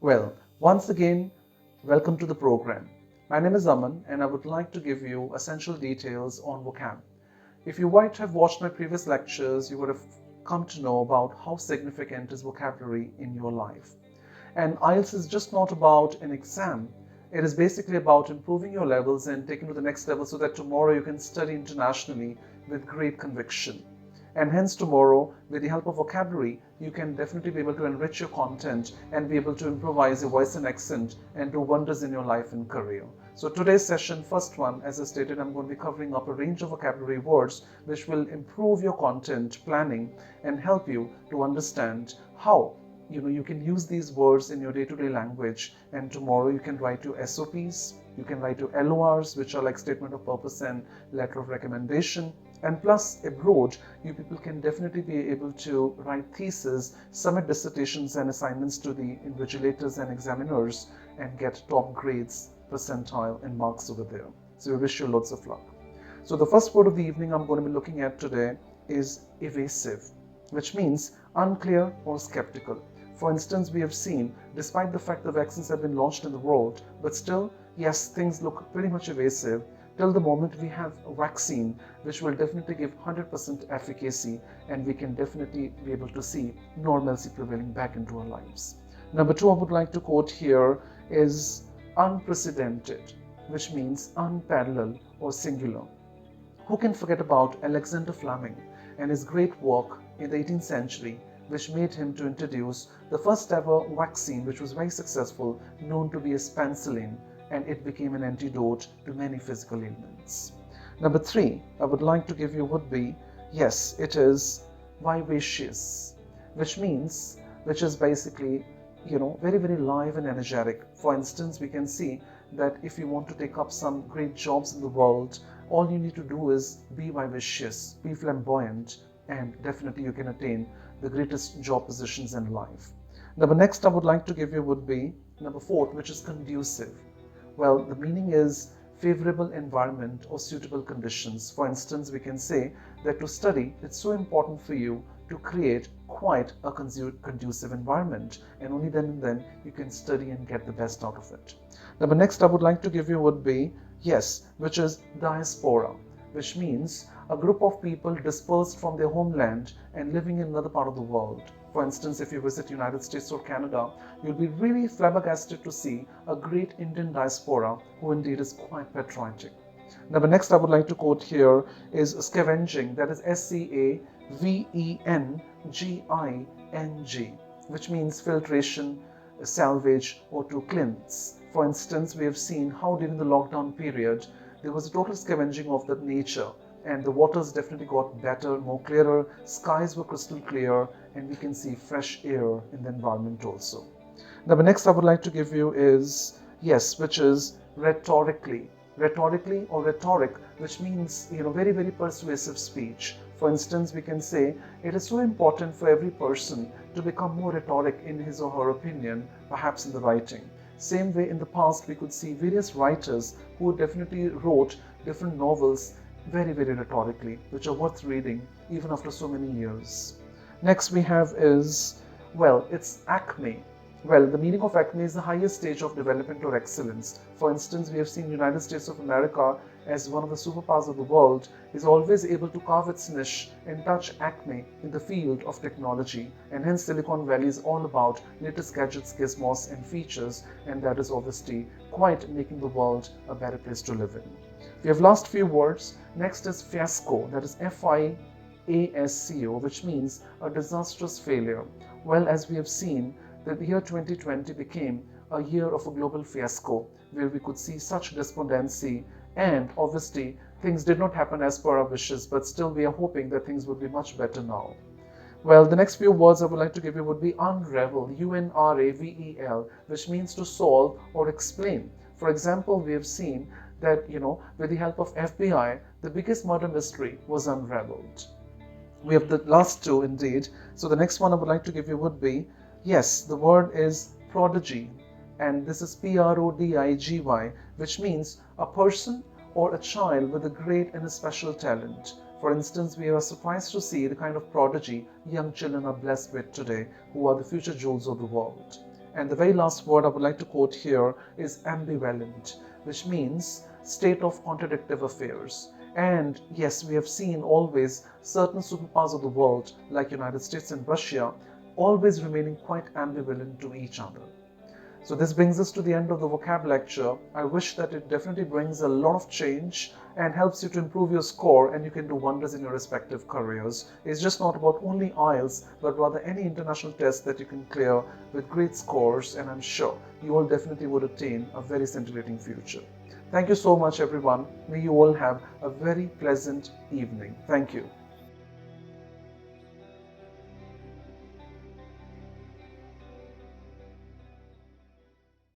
Well, once again, welcome to the program. My name is Aman and I would like to give you essential details on vocab. If you might have watched my previous lectures, you would have come to know about how significant is vocabulary in your life. And IELTS is just not about an exam. It is basically about improving your levels and taking to the next level so that tomorrow you can study internationally with great conviction. And hence tomorrow, with the help of vocabulary, you can definitely be able to enrich your content and be able to improvise your voice and accent and do wonders in your life and career. So today's session, first one, as I stated, I'm going to be covering up a range of vocabulary words which will improve your content planning and help you to understand how you can use these words in your day-to-day language, and tomorrow you can write your SOPs, you can write your LORs, which are like statement of purpose and letter of recommendation, and plus abroad you people can definitely be able to write theses, submit dissertations and assignments to the invigilators and examiners and get top grades, percentile and marks over there. So we wish you lots of luck. So the first word of the evening I'm going to be looking at today is evasive, which means unclear or skeptical. For instance, we have seen, despite the fact that vaccines have been launched in the world, but still, yes, things look pretty much evasive till the moment we have a vaccine which will definitely give 100% efficacy, and we can definitely be able to see normalcy prevailing back into our lives. Number two I would like to quote here is unprecedented, which means unparalleled or singular. Who can forget about Alexander Fleming and his great work in the 18th century, which made him to introduce the first ever vaccine, which was very successful, known to be as penicillin, and it became an antidote to many physical ailments. Number three I would like to give you would be, yes, it is Vivicius, which is basically, very, very live and energetic. For instance, we can see that if you want to take up some great jobs in the world, all you need to do is be vivacious, be flamboyant, and definitely you can attain the greatest job positions in life. Number next I would like to give you would be number four, which is conducive. Well, the meaning is favorable environment or suitable conditions. For instance, we can say that to study, it's so important for you to create quite a conducive environment, and only then and then you can study and get the best out of it. Number next I would like to give you would be, yes, which is diaspora, which means a group of people dispersed from their homeland and living in another part of the world. For instance, if you visit United States or Canada, you'll be really flabbergasted to see a great Indian diaspora who indeed is quite patriotic. Now, the next I would like to quote here is scavenging, that is Scavenging, which means filtration, salvage, or to cleanse. For instance, we have seen how during the lockdown period, there was a total scavenging of the nature, and the waters definitely got better, more clearer, skies were crystal clear, and we can see fresh air in the environment also. Now, the next I would like to give you is, yes, which is rhetorically or rhetoric, which means, very, very persuasive speech. For instance, we can say it is so important for every person to become more rhetoric in his or her opinion, perhaps in the writing. Same way in the past, we could see various writers who definitely wrote different novels very, very rhetorically, which are worth reading even after so many years. Next we have is, well, it's acme. Well, the meaning of acme is the highest stage of development or excellence. For instance, we have seen United States of America as one of the superpowers of the world is always able to carve its niche and touch acme in the field of technology, and hence Silicon Valley is all about latest gadgets, gizmos and features, and that is obviously quite making the world a better place to live in. We have last few words. Next is fiasco, that is FIASCO, which means a disastrous failure. Well, as we have seen, the year 2020 became a year of a global fiasco where we could see such despondency, and obviously things did not happen as per our wishes, but still we are hoping that things would be much better now. Well, the next few words I would like to give you would be unrevel, UNRAVEL, which means to solve or explain. For example, we have seen that, with the help of FBI, the biggest murder mystery was unraveled. We have the last two indeed. So the next one I would like to give you would be, yes, the word is prodigy, and this is PRODIGY, which means a person or a child with a great and a special talent. For instance, we are surprised to see the kind of prodigy young children are blessed with today, who are the future jewels of the world. And the very last word I would like to quote here is ambivalent, which means state of contradictive affairs. And yes, we have seen always certain superpowers of the world like United States and Russia always remaining quite ambivalent to each other. So this brings us to the end of the vocab lecture. I wish that it definitely brings a lot of change and helps you to improve your score, and you can do wonders in your respective careers. It's just not about only IELTS, but rather any international test that you can clear with great scores, and I'm sure you all definitely would attain a very scintillating future. Thank you so much, everyone. May you all have a very pleasant evening. Thank you.